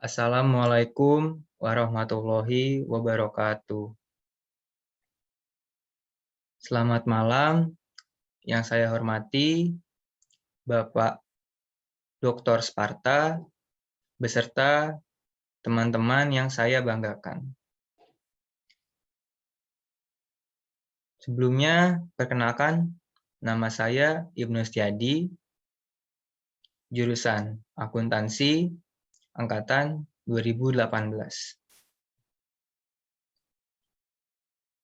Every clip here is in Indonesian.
Assalamualaikum warahmatullahi wabarakatuh. Selamat malam, yang saya hormati Bapak Dr. Sparta beserta teman-teman yang saya banggakan. Sebelumnya, perkenalkan, nama saya Ibnu Setiadi, jurusan Akuntansi, Angkatan 2018.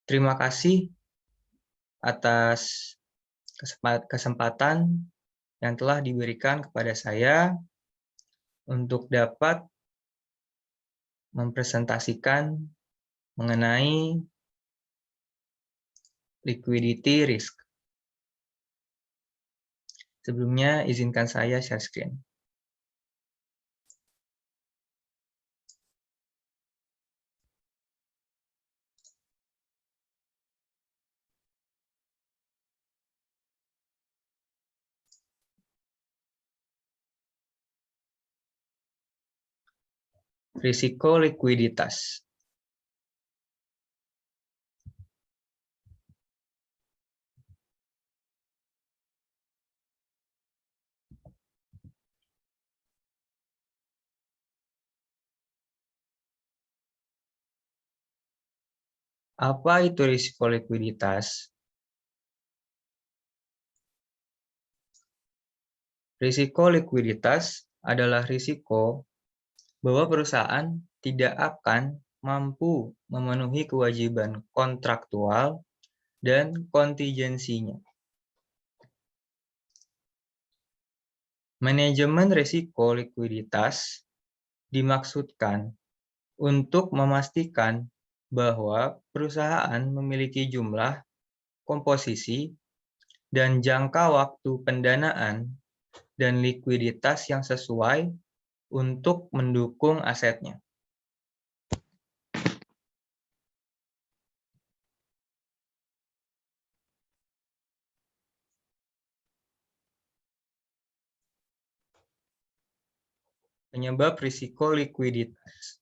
Terima kasih atas kesempatan yang telah diberikan kepada saya untuk dapat mempresentasikan mengenai liquidity risk. Sebelumnya, izinkan saya share screen. Risiko likuiditas. Apa itu risiko likuiditas? Risiko likuiditas adalah risiko bahwa perusahaan tidak akan mampu memenuhi kewajiban kontraktual dan kontingensinya. Manajemen risiko likuiditas dimaksudkan untuk memastikan bahwa perusahaan memiliki jumlah, komposisi, dan jangka waktu pendanaan dan likuiditas yang sesuai untuk mendukung asetnya. Penyebab risiko likuiditas.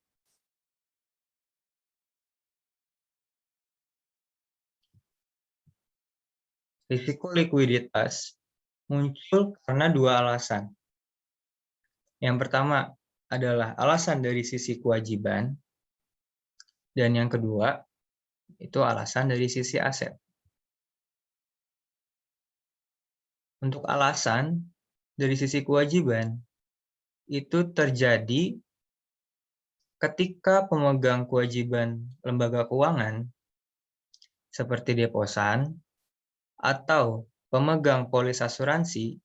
Risiko likuiditas muncul karena dua alasan. Yang pertama adalah alasan dari sisi kewajiban, dan yang kedua itu alasan dari sisi aset. Untuk alasan dari sisi kewajiban, itu terjadi ketika pemegang kewajiban lembaga keuangan seperti deposan atau pemegang polis asuransi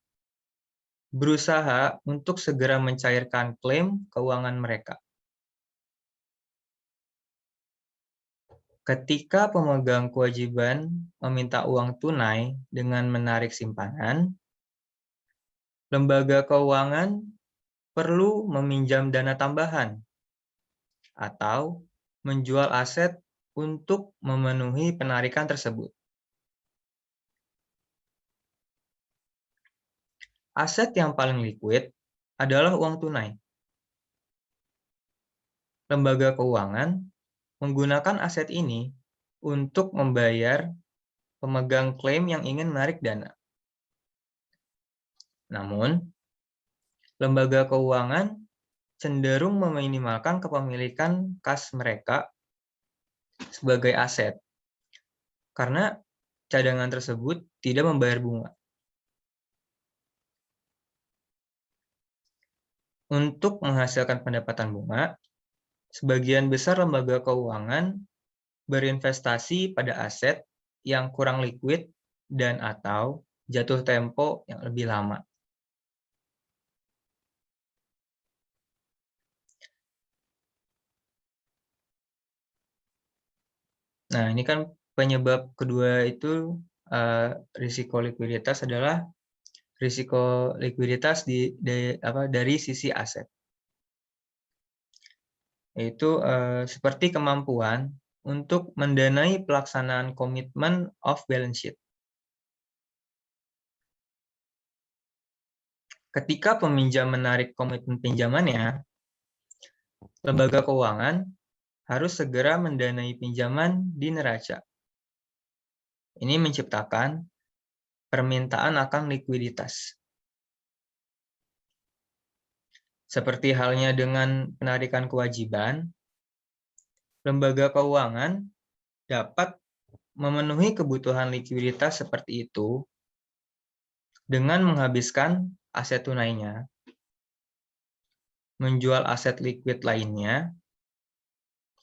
berusaha untuk segera mencairkan klaim keuangan mereka. Ketika pemegang kewajiban meminta uang tunai dengan menarik simpanan, lembaga keuangan perlu meminjam dana tambahan atau menjual aset untuk memenuhi penarikan tersebut. Aset yang paling liquid adalah uang tunai. Lembaga keuangan menggunakan aset ini untuk membayar pemegang klaim yang ingin menarik dana. Namun, lembaga keuangan cenderung meminimalkan kepemilikan kas mereka sebagai aset karena cadangan tersebut tidak membayar bunga. Untuk menghasilkan pendapatan bunga, sebagian besar lembaga keuangan berinvestasi pada aset yang kurang liquid dan atau jatuh tempo yang lebih lama. Nah, ini kan penyebab kedua itu risiko likuiditas adalah risiko likuiditas dari sisi aset. Yaitu seperti kemampuan untuk mendanai pelaksanaan komitmen off balance sheet. Ketika peminjam menarik komitmen pinjamannya, lembaga keuangan harus segera mendanai pinjaman di neraca. Ini menciptakan permintaan akan likuiditas. Seperti halnya dengan penarikan kewajiban, lembaga keuangan dapat memenuhi kebutuhan likuiditas seperti itu dengan menghabiskan aset tunainya, menjual aset likuid lainnya,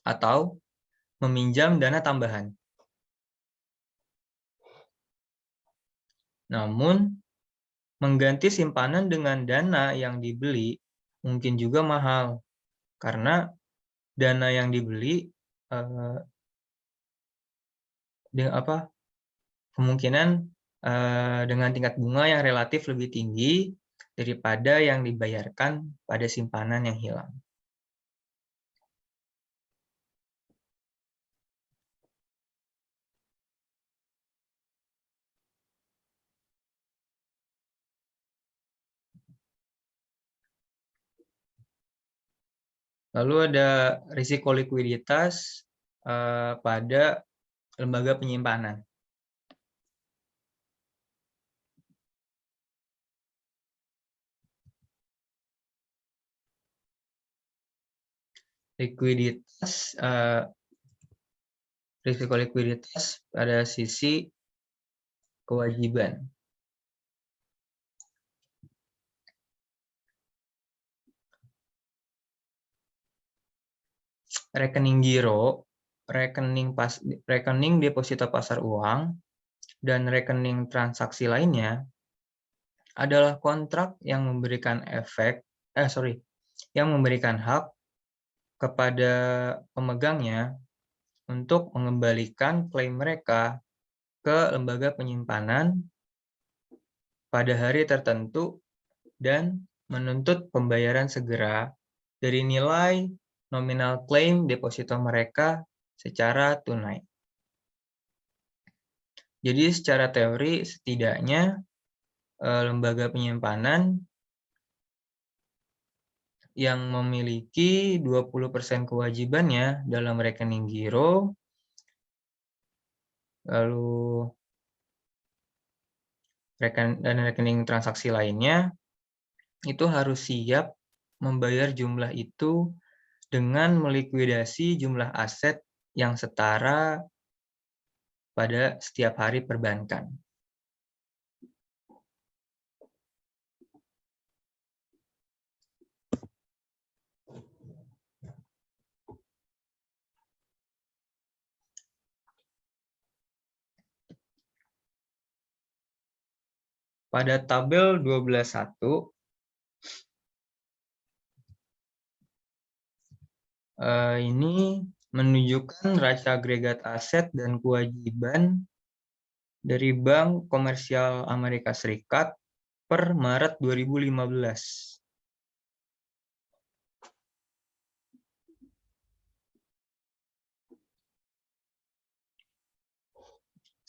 atau meminjam dana tambahan. Namun, mengganti simpanan dengan dana yang dibeli mungkin juga mahal, karena dana yang dibeli kemungkinan dengan tingkat bunga yang relatif lebih tinggi daripada yang dibayarkan pada simpanan yang hilang. Lalu ada risiko likuiditas pada lembaga penyimpanan. Risiko likuiditas pada sisi kewajiban. Rekening giro, rekening deposito pasar uang, dan rekening transaksi lainnya adalah kontrak yang memberikan hak kepada pemegangnya untuk mengembalikan klaim mereka ke lembaga penyimpanan pada hari tertentu dan menuntut pembayaran segera dari nilai nominal klaim deposito mereka secara tunai. Jadi secara teori setidaknya lembaga penyimpanan yang memiliki 20% kewajibannya dalam rekening giro, lalu rekening transaksi lainnya, itu harus siap membayar jumlah itu dengan melikuidasi jumlah aset yang setara pada setiap hari perbankan. Pada tabel 12.1, ini menunjukkan neraca agregat aset dan kewajiban dari Bank Komersial Amerika Serikat per Maret 2015.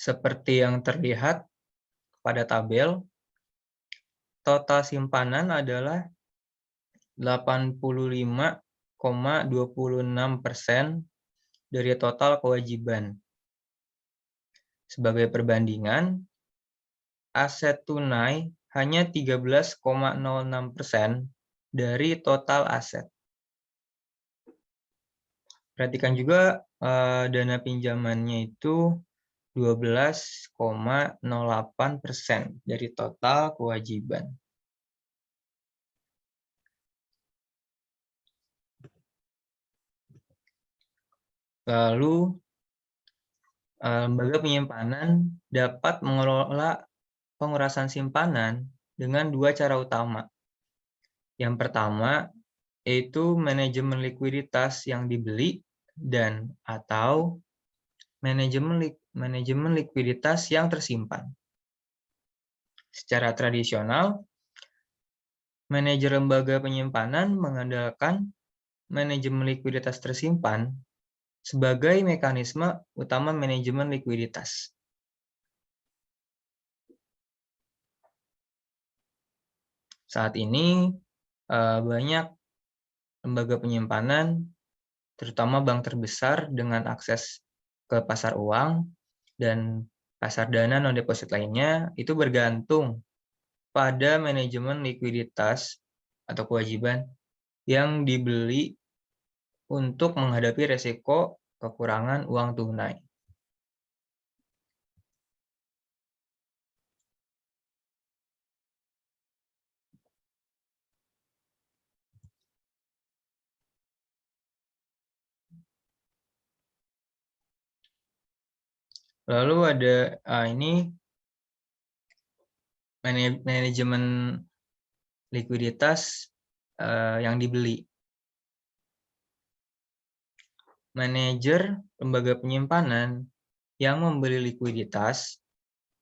Seperti yang terlihat pada tabel, total simpanan adalah 85,26% dari total kewajiban. Sebagai perbandingan, aset tunai hanya 13,06% dari total aset. Perhatikan juga dana pinjamannya itu 12,08% dari total kewajiban. Lalu, lembaga penyimpanan dapat mengelola pengurasan simpanan dengan dua cara utama. Yang pertama, yaitu manajemen likuiditas yang dibeli dan atau manajemen likuiditas yang tersimpan. Secara tradisional, manajer lembaga penyimpanan mengandalkan manajemen likuiditas tersimpan sebagai mekanisme utama manajemen likuiditas. Saat ini banyak lembaga penyimpanan, terutama bank terbesar dengan akses ke pasar uang dan pasar dana non-deposit lainnya, itu bergantung pada manajemen likuiditas atau kewajiban yang dibeli untuk menghadapi resiko kekurangan uang tunai. Lalu ada ini manajemen likuiditas yang dibeli. Manajer lembaga penyimpanan yang membeli likuiditas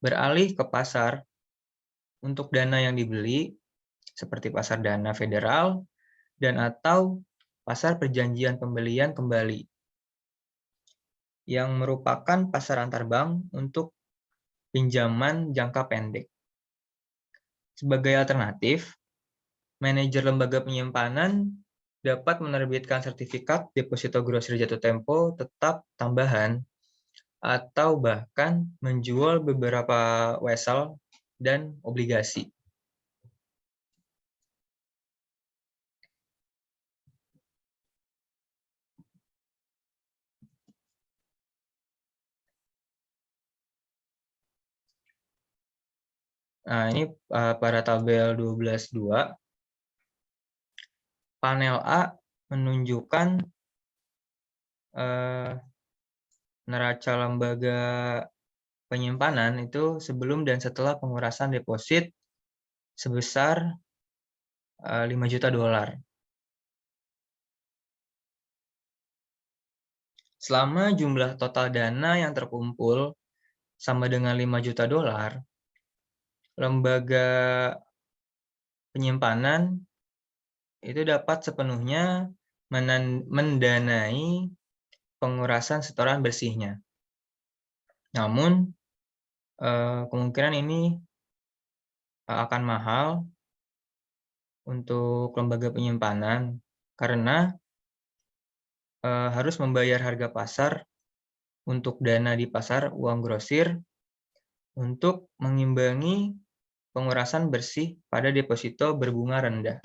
beralih ke pasar untuk dana yang dibeli, seperti pasar dana federal dan atau pasar perjanjian pembelian kembali, yang merupakan pasar antar bank untuk pinjaman jangka pendek. Sebagai alternatif, manajer lembaga penyimpanan dapat menerbitkan sertifikat deposito grosir jatuh tempo tetap tambahan atau bahkan menjual beberapa wesel dan obligasi. Nah, ini pada tabel 12.2, panel A menunjukkan neraca lembaga penyimpanan itu sebelum dan setelah pengurasan deposit sebesar 5 juta dolar. Selama jumlah total dana yang terkumpul sama dengan 5 juta dolar, lembaga penyimpanan itu dapat sepenuhnya mendanai pengurasan setoran bersihnya. Namun, kemungkinan ini akan mahal untuk lembaga penyimpanan karena harus membayar harga pasar untuk dana di pasar uang grosir untuk mengimbangi pengurasan bersih pada deposito berbunga rendah.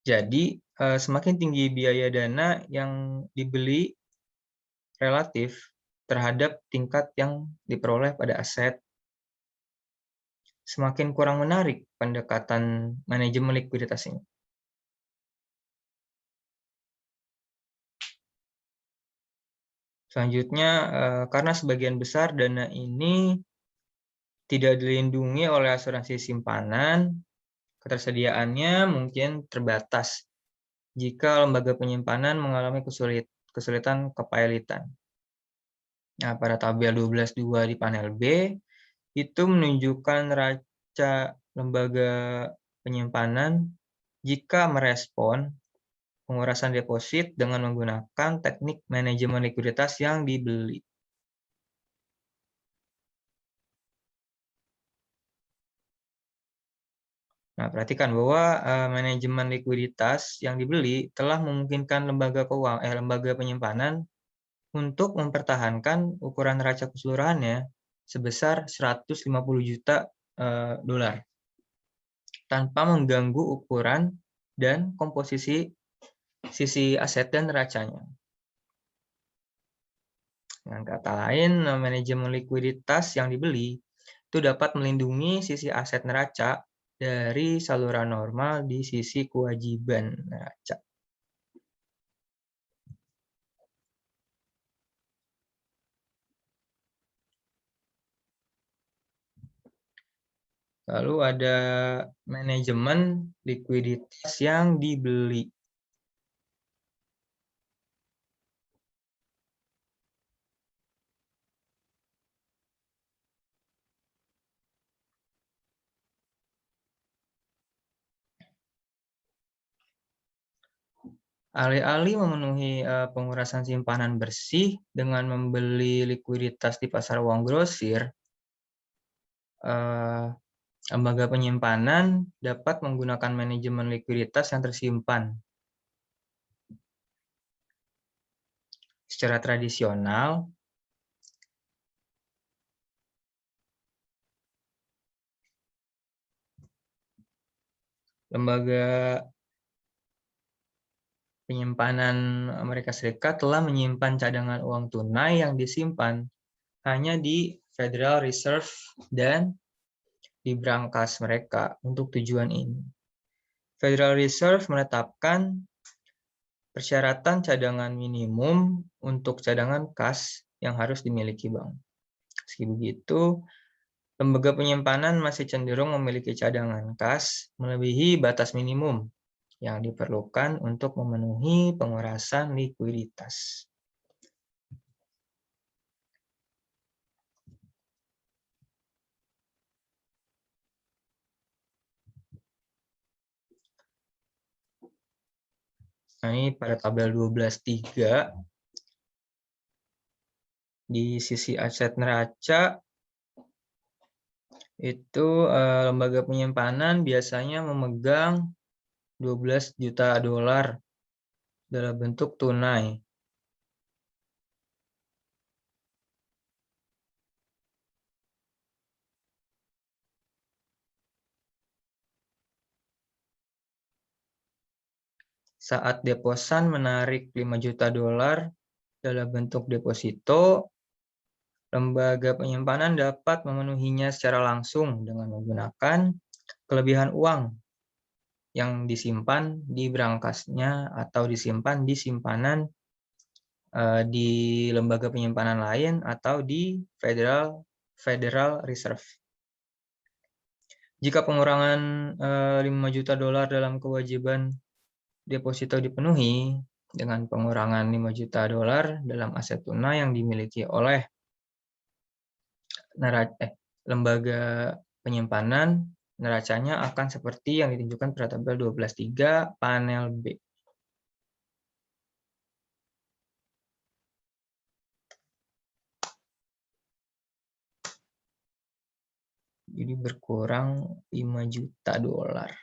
Jadi, semakin tinggi biaya dana yang dibeli relatif terhadap tingkat yang diperoleh pada aset, semakin kurang menarik pendekatan manajemen likuiditas ini. Selanjutnya, karena sebagian besar dana ini tidak dilindungi oleh asuransi simpanan, ketersediaannya mungkin terbatas jika lembaga penyimpanan mengalami kesulitan kepilitan. Nah, pada tabel 12.2 di panel B, itu menunjukkan neraca lembaga penyimpanan jika merespon pengurasan deposit dengan menggunakan teknik manajemen likuiditas yang dibeli. Nah, perhatikan bahwa manajemen likuiditas yang dibeli telah memungkinkan lembaga penyimpanan untuk mempertahankan ukuran neraca keseluruhannya sebesar 150 juta dolar tanpa mengganggu ukuran dan komposisi sisi aset dan neracanya. Dengan kata lain, manajemen likuiditas yang dibeli itu dapat melindungi sisi aset neraca dari saluran normal di sisi kewajiban neraca. Lalu ada manajemen likuiditas yang dibeli. Alih-alih memenuhi pengurasan simpanan bersih dengan membeli likuiditas di pasar uang grosir, Lembaga penyimpanan dapat menggunakan manajemen likuiditas yang tersimpan. Secara tradisional, lembaga penyimpanan Amerika Serikat telah menyimpan cadangan uang tunai yang disimpan hanya di Federal Reserve dan di brankas mereka untuk tujuan ini. Federal Reserve menetapkan persyaratan cadangan minimum untuk cadangan kas yang harus dimiliki bank. Meski begitu, lembaga penyimpanan masih cenderung memiliki cadangan kas melebihi batas minimum yang diperlukan untuk memenuhi pengurasan likuiditas. Nah, ini pada tabel 12.3 di sisi aset neraca itu lembaga penyimpanan biasanya memegang 12 juta dolar dalam bentuk tunai. Saat deposan menarik 5 juta dolar dalam bentuk deposito, lembaga penyimpanan dapat memenuhinya secara langsung dengan menggunakan kelebihan uang yang disimpan di brankasnya atau disimpan di simpanan di lembaga penyimpanan lain atau di Federal Reserve. Jika pengurangan 5 juta dolar dalam kewajiban deposito dipenuhi dengan pengurangan 5 juta dolar dalam aset tunai yang dimiliki oleh lembaga penyimpanan, neracanya akan seperti yang ditunjukkan pada tabel 12.3 panel B. Jadi berkurang 5 juta dolar.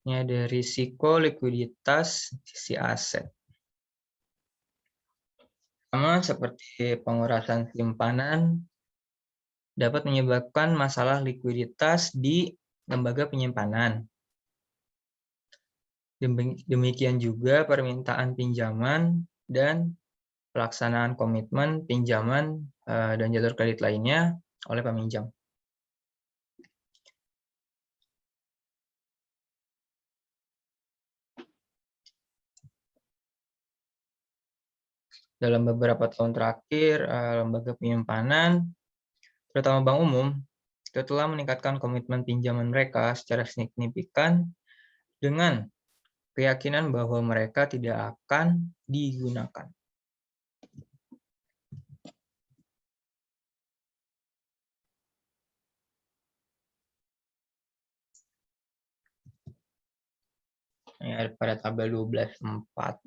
Ini ada risiko likuiditas sisi aset. Sama seperti pengurasan simpanan, dapat menyebabkan masalah likuiditas di lembaga penyimpanan. Demikian juga permintaan pinjaman dan pelaksanaan komitmen pinjaman dan jadwal kredit lainnya oleh peminjam. Dalam beberapa tahun terakhir, lembaga penyimpanan, terutama bank umum, itu telah meningkatkan komitmen pinjaman mereka secara signifikan dengan keyakinan bahwa mereka tidak akan digunakan. Ini ada pada tabel 12.4.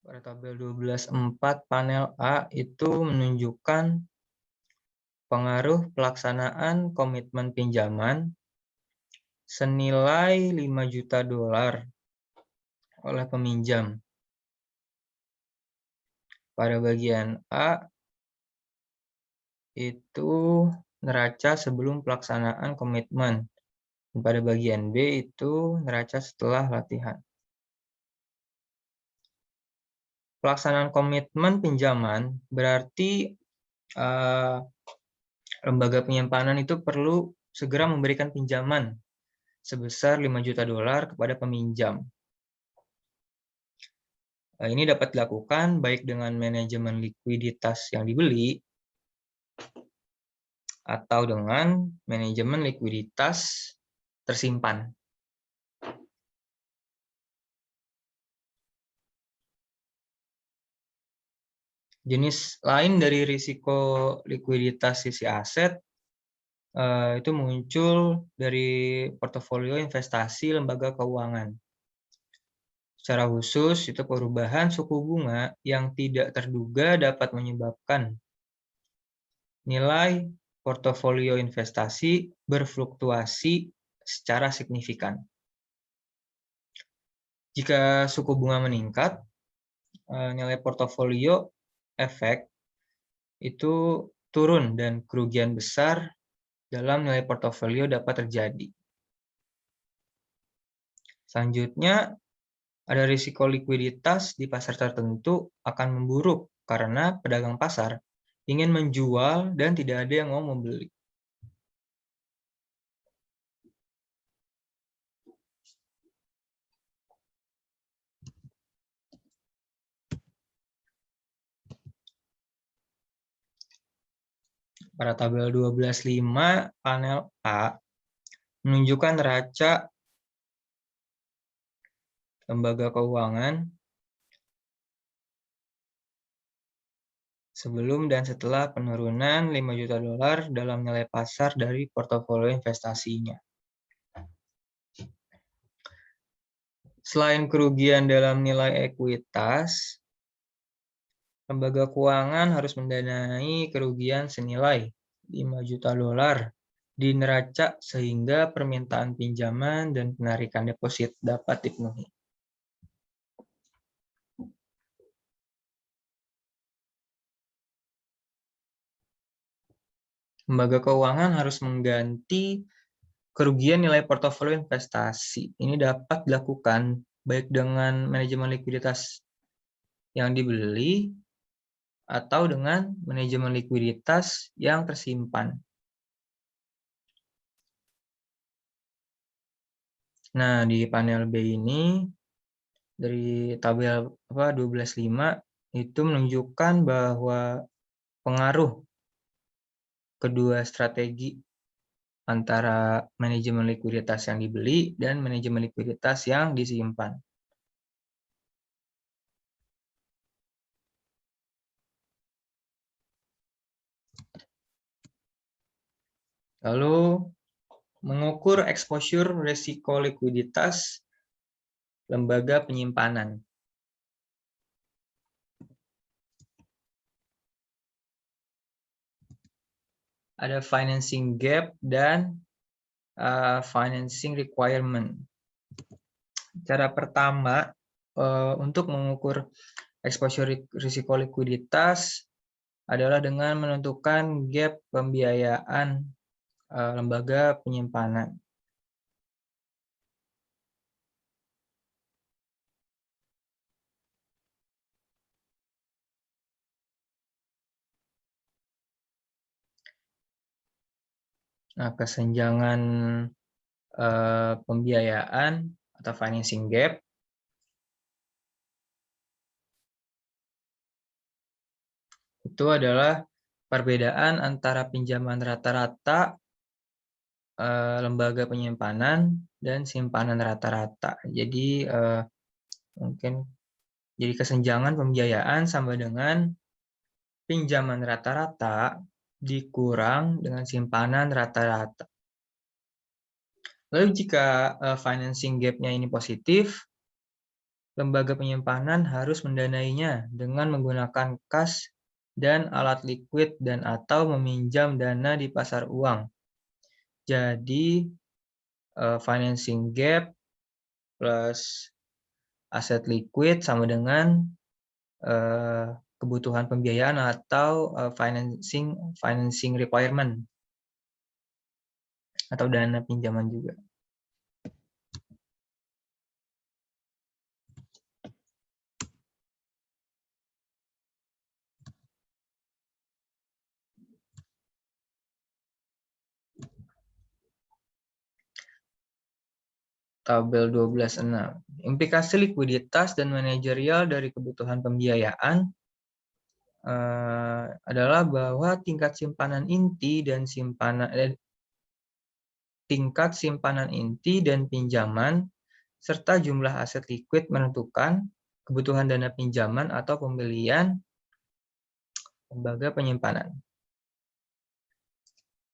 Pada tabel 12.4 panel A itu menunjukkan pengaruh pelaksanaan komitmen pinjaman senilai 5 juta dolar oleh peminjam. Pada bagian A itu neraca sebelum pelaksanaan komitmen. Pada bagian B itu neraca setelah latihan. Pelaksanaan komitmen pinjaman berarti lembaga penyimpanan itu perlu segera memberikan pinjaman sebesar 5 juta dolar kepada peminjam. Ini dapat dilakukan baik dengan manajemen likuiditas yang dibeli atau dengan manajemen likuiditas tersimpan. Jenis lain dari risiko likuiditas sisi aset itu muncul dari portofolio investasi lembaga keuangan. Secara khusus, itu perubahan suku bunga yang tidak terduga dapat menyebabkan nilai portofolio investasi berfluktuasi secara signifikan. Jika suku bunga meningkat, nilai portofolio efek itu turun dan kerugian besar dalam nilai portofolio dapat terjadi. Selanjutnya, ada risiko likuiditas di pasar tertentu akan memburuk karena pedagang pasar ingin menjual dan tidak ada yang mau membeli. Pada tabel 12.5 panel A menunjukkan neraca lembaga keuangan sebelum dan setelah penurunan 5 juta dolar dalam nilai pasar dari portofolio investasinya. Selain kerugian dalam nilai ekuitas, lembaga keuangan harus mendanai kerugian senilai 5 juta dolar di neraca sehingga permintaan pinjaman dan penarikan deposit dapat dipenuhi. Lembaga keuangan harus mengganti kerugian nilai portofolio investasi. Ini dapat dilakukan baik dengan manajemen likuiditas yang dibeli atau dengan manajemen likuiditas yang tersimpan. Nah, di panel B ini dari tabel 12.5 itu menunjukkan bahwa pengaruh kedua strategi antara manajemen likuiditas yang dibeli dan manajemen likuiditas yang disimpan. Lalu, mengukur exposure risiko likuiditas lembaga penyimpanan. Ada financing gap dan financing requirement. Cara pertama untuk mengukur exposure risiko likuiditas adalah dengan menentukan gap pembiayaan lembaga penyimpanan. Nah, kesenjangan pembiayaan atau financing gap itu adalah perbedaan antara pinjaman rata-rata lembaga penyimpanan dan simpanan rata-rata. Jadi mungkin jadi kesenjangan pembiayaan sama dengan pinjaman rata-rata dikurang dengan simpanan rata-rata. Lalu jika financing gap-nya ini positif, lembaga penyimpanan harus mendanainya dengan menggunakan kas dan alat liquid dan atau meminjam dana di pasar uang. Jadi financing gap plus aset liquid sama dengan kebutuhan pembiayaan atau financing requirement atau dana pinjaman juga. Tabel 12.6. Implikasi likuiditas dan manajerial dari kebutuhan pembiayaan adalah bahwa tingkat simpanan inti dan pinjaman serta jumlah aset liquid menentukan kebutuhan dana pinjaman atau pembelian lembaga penyimpanan.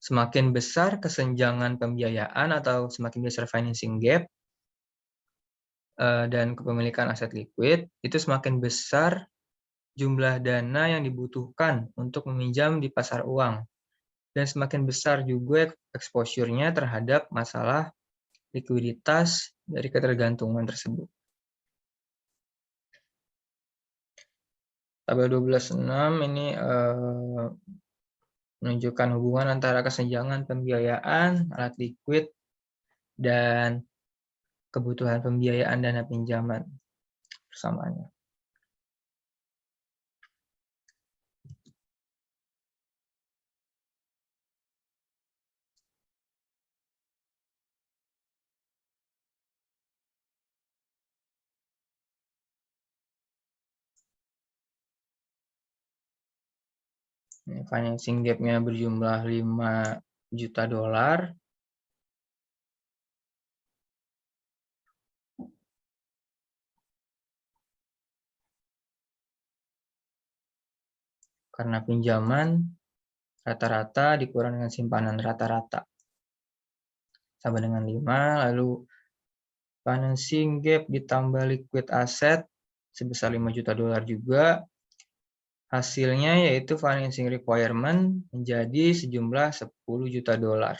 Semakin besar kesenjangan pembiayaan atau semakin besar financing gap dan kepemilikan aset liquid, itu semakin besar jumlah dana yang dibutuhkan untuk meminjam di pasar uang. Dan semakin besar juga exposure-nya terhadap masalah likuiditas dari ketergantungan tersebut. Tabel 12.6 ini menunjukkan hubungan antara kesenjangan pembiayaan, alat liquid, dan kebutuhan pembiayaan dana pinjaman bersamaannya. Financing gap-nya berjumlah 5 juta dolar. Karena pinjaman rata-rata dikurang dengan simpanan rata-rata. Sama dengan 5, lalu financing gap ditambah liquid asset sebesar 5 juta dolar juga. Hasilnya yaitu financing requirement menjadi sejumlah 10 juta dolar.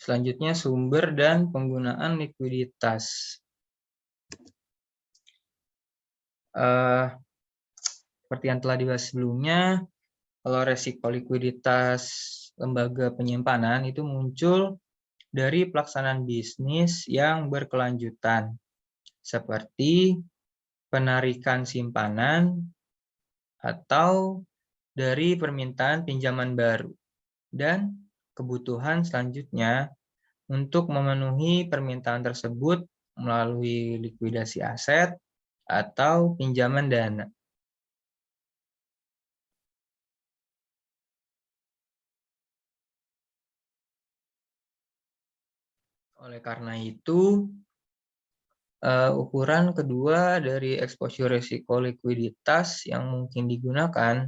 Selanjutnya, sumber dan penggunaan likuiditas. Seperti yang telah dibahas sebelumnya, kalau resiko likuiditas lembaga penyimpanan itu muncul dari pelaksanaan bisnis yang berkelanjutan, seperti penarikan simpanan atau dari permintaan pinjaman baru, dan kebutuhan selanjutnya untuk memenuhi permintaan tersebut melalui likuidasi aset atau pinjaman dana. Oleh karena itu, ukuran kedua dari exposure risiko likuiditas yang mungkin digunakan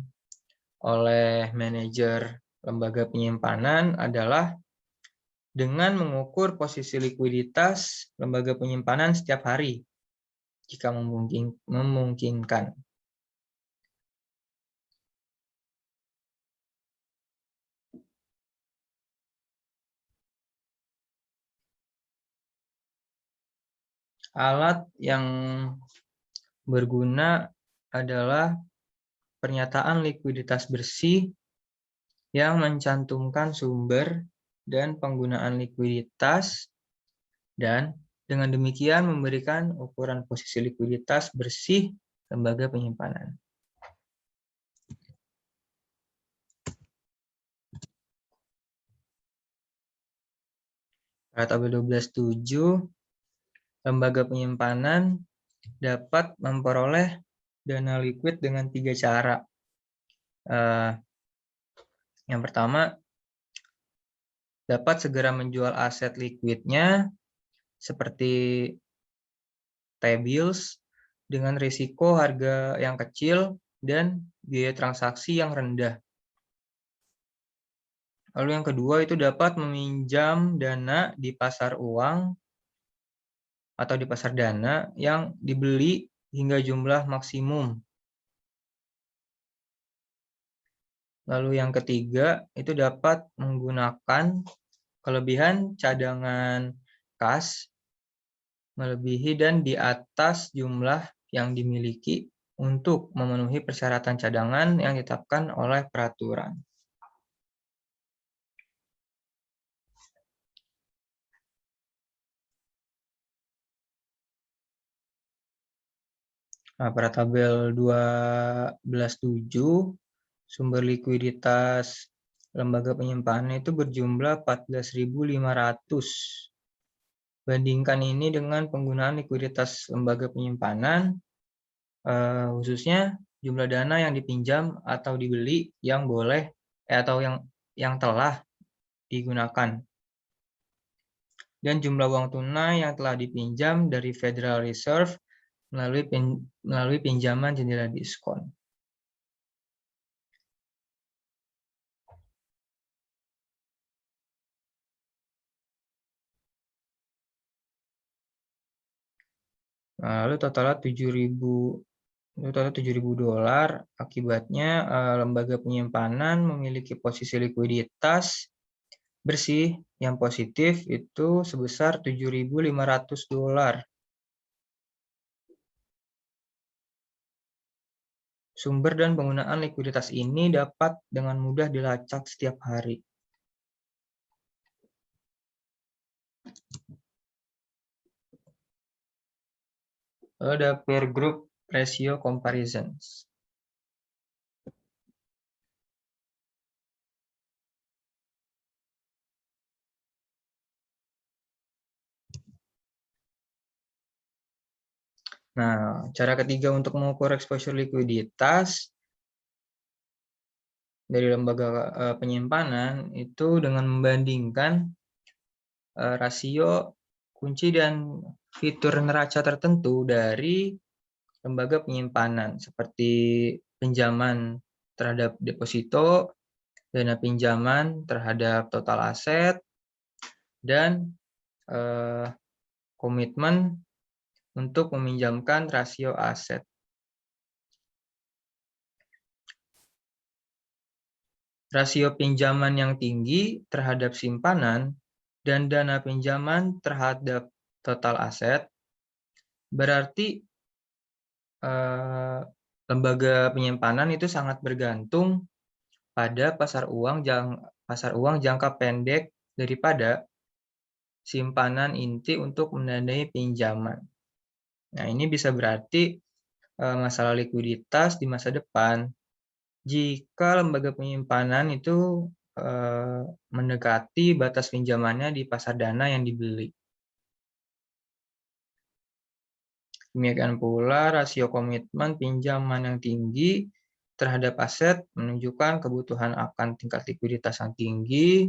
oleh manajer lembaga penyimpanan adalah dengan mengukur posisi likuiditas lembaga penyimpanan setiap hari, jika memungkinkan. Alat yang berguna adalah pernyataan likuiditas bersih yang mencantumkan sumber dan penggunaan likuiditas, dan dengan demikian memberikan ukuran posisi likuiditas bersih lembaga penyimpanan. Pada tabel 12.7, lembaga penyimpanan dapat memperoleh dana liquid dengan 3 cara. Yang pertama, dapat segera menjual aset liquidnya seperti T-bills dengan risiko harga yang kecil dan biaya transaksi yang rendah. Lalu yang kedua itu dapat meminjam dana di pasar uang atau di pasar dana yang dibeli hingga jumlah maksimum. Lalu yang ketiga itu dapat menggunakan kelebihan cadangan kas melebihi dan di atas jumlah yang dimiliki untuk memenuhi persyaratan cadangan yang ditetapkan oleh peraturan. Nah, pada tabel 12.7, sumber likuiditas lembaga penyimpanan itu berjumlah 14.500. Bandingkan ini dengan penggunaan likuiditas lembaga penyimpanan, khususnya jumlah dana yang dipinjam atau dibeli yang boleh atau yang telah digunakan, dan jumlah uang tunai yang telah dipinjam dari Federal Reserve melalui pinjaman jendela diskon. Lalu totalnya $7.000. Akibatnya lembaga penyimpanan memiliki posisi likuiditas bersih yang positif itu sebesar $7.500. Sumber dan penggunaan likuiditas ini dapat dengan mudah dilacak setiap hari. Lalu ada peer group ratio comparisons. Nah, cara ketiga untuk mengukur exposure likuiditas dari lembaga penyimpanan itu dengan membandingkan rasio kunci dan fitur neraca tertentu dari lembaga penyimpanan seperti pinjaman terhadap deposito, dana pinjaman terhadap total aset, dan komitmen untuk meminjamkan rasio aset. Rasio pinjaman yang tinggi terhadap simpanan dan dana pinjaman terhadap total aset berarti lembaga penyimpanan itu sangat bergantung pada pasar uang jangka pendek daripada simpanan inti untuk mendanai pinjaman. Nah, ini bisa berarti masalah likuiditas di masa depan jika lembaga penyimpanan itu mendekati batas pinjamannya di pasar dana yang dibeli. Demikian pula rasio komitmen pinjaman yang tinggi terhadap aset menunjukkan kebutuhan akan tingkat likuiditas yang tinggi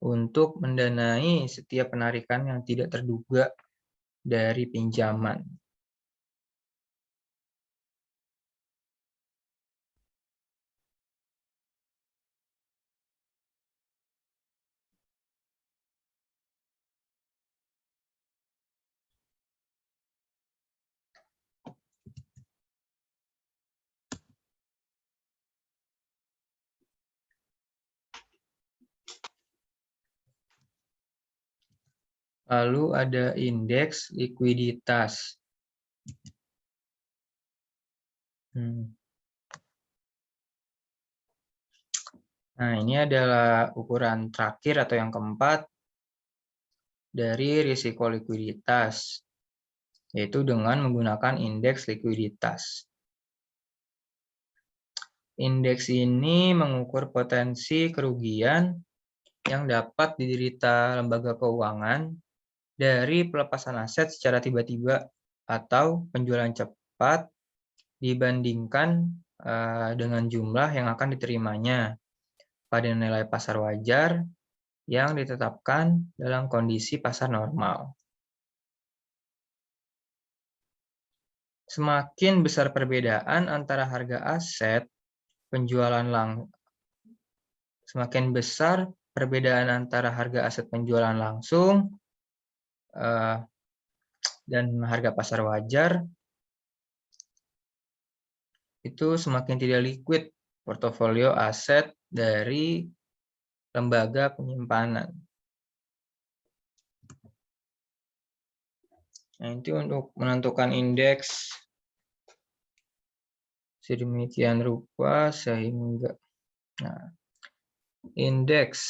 untuk mendanai setiap penarikan yang tidak terduga dari pinjaman. Lalu ada indeks likuiditas. Nah, ini adalah ukuran terakhir atau yang keempat dari risiko likuiditas, yaitu dengan menggunakan indeks likuiditas. Indeks ini mengukur potensi kerugian yang dapat diderita lembaga keuangan dari pelepasan aset secara tiba-tiba atau penjualan cepat dibandingkan dengan jumlah yang akan diterimanya pada nilai pasar wajar yang ditetapkan dalam kondisi pasar normal. Semakin besar perbedaan antara harga aset semakin besar perbedaan antara harga aset penjualan langsung dan harga pasar wajar, itu semakin tidak liquid portofolio aset dari lembaga penyimpanan. Nah, itu untuk menentukan indeks sedemikian rupa sehingga indeks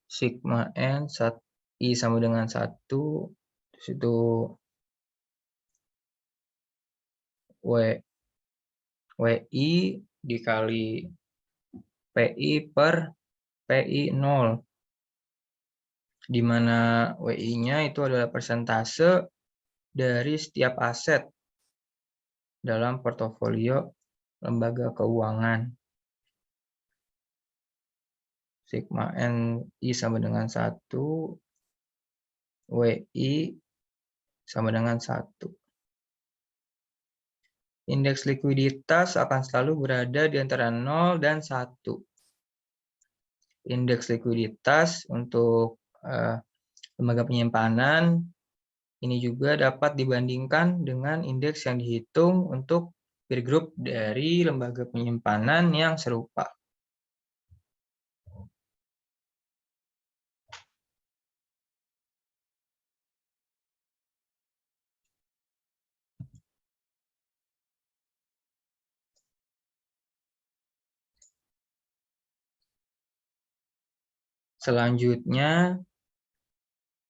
sigma n I sama dengan 1, terus itu WI dikali PI per PI 0, di mana WI-nya itu adalah persentase dari setiap aset dalam portofolio lembaga keuangan. Sigma N I sama dengan 1, WI sama dengan 1. Indeks likuiditas akan selalu berada di antara 0 dan 1. Indeks likuiditas untuk lembaga penyimpanan ini juga dapat dibandingkan dengan indeks yang dihitung untuk peer group dari lembaga penyimpanan yang serupa. Selanjutnya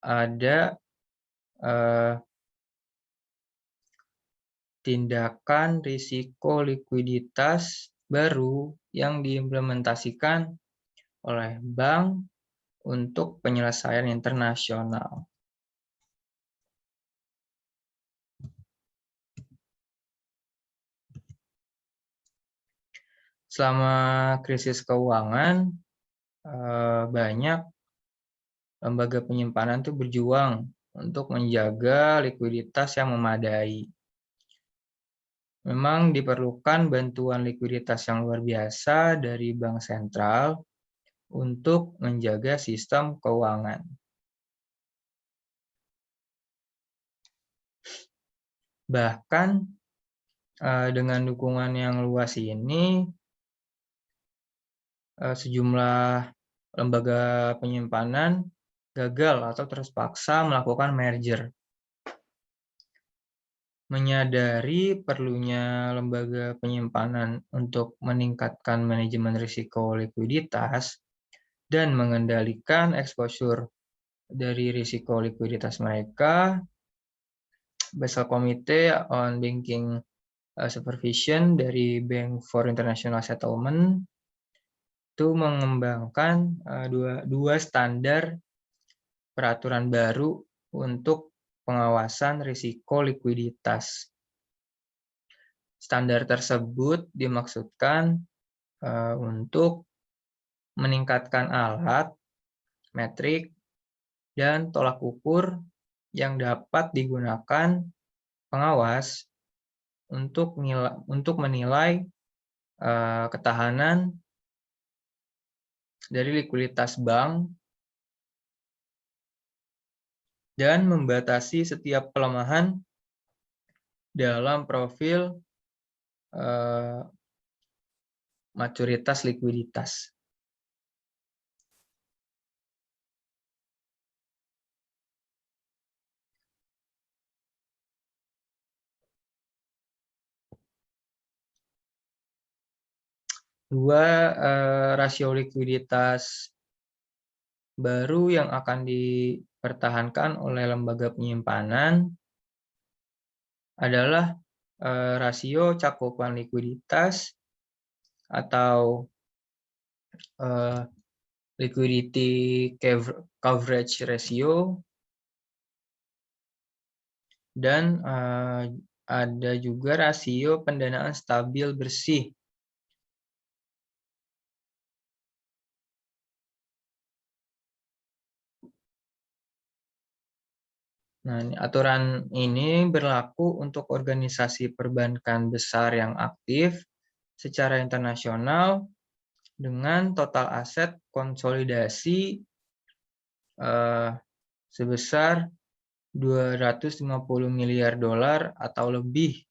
ada tindakan risiko likuiditas baru yang diimplementasikan oleh bank untuk penyelesaian internasional. Selama krisis keuangan, banyak lembaga penyimpanan itu berjuang untuk menjaga likuiditas yang memadai. Memang diperlukan bantuan likuiditas yang luar biasa dari bank sentral untuk menjaga sistem keuangan. Bahkan dengan dukungan yang luas ini, sejumlah lembaga penyimpanan gagal atau terpaksa melakukan merger. Menyadari perlunya lembaga penyimpanan untuk meningkatkan manajemen risiko likuiditas dan mengendalikan exposure dari risiko likuiditas mereka, Basel Committee on Banking Supervision dari Bank for International Settlement itu mengembangkan dua standar peraturan baru untuk pengawasan risiko likuiditas. Standar tersebut dimaksudkan untuk meningkatkan alat, metrik, dan tolak ukur yang dapat digunakan pengawas untuk menilai ketahanan dari likuiditas bank dan membatasi setiap pelemahan dalam profil maturitas likuiditas. Dua rasio likuiditas baru yang akan dipertahankan oleh lembaga penyimpanan adalah rasio cakupan likuiditas atau liquidity coverage ratio, dan ada juga rasio pendanaan stabil bersih. Nah, aturan ini berlaku untuk organisasi perbankan besar yang aktif secara internasional dengan total aset konsolidasi sebesar 250 miliar dolar atau lebih,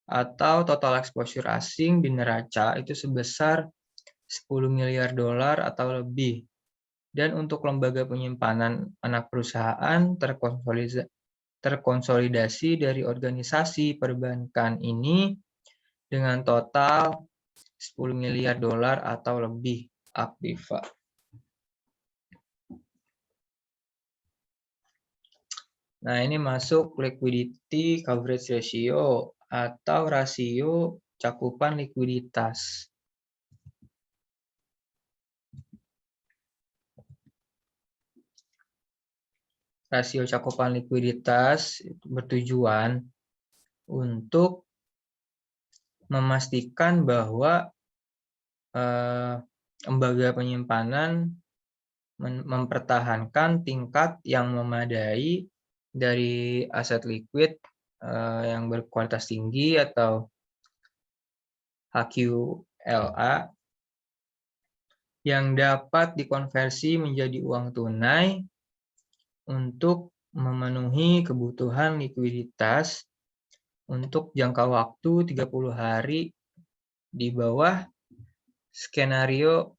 atau total exposure asing di neraca itu sebesar 10 miliar dolar atau lebih. Dan untuk lembaga penyimpanan anak perusahaan terkonsolidasi dari organisasi perbankan ini dengan total 10 miliar dolar atau lebih aktiva. Nah, ini masuk liquidity coverage ratio atau rasio cakupan likuiditas. Rasio cakupan likuiditas itu bertujuan untuk memastikan bahwa lembaga penyimpanan mempertahankan tingkat yang memadai dari aset liquid yang berkualitas tinggi atau HQLA yang dapat dikonversi menjadi uang tunai untuk memenuhi kebutuhan likuiditas untuk jangka waktu 30 hari di bawah skenario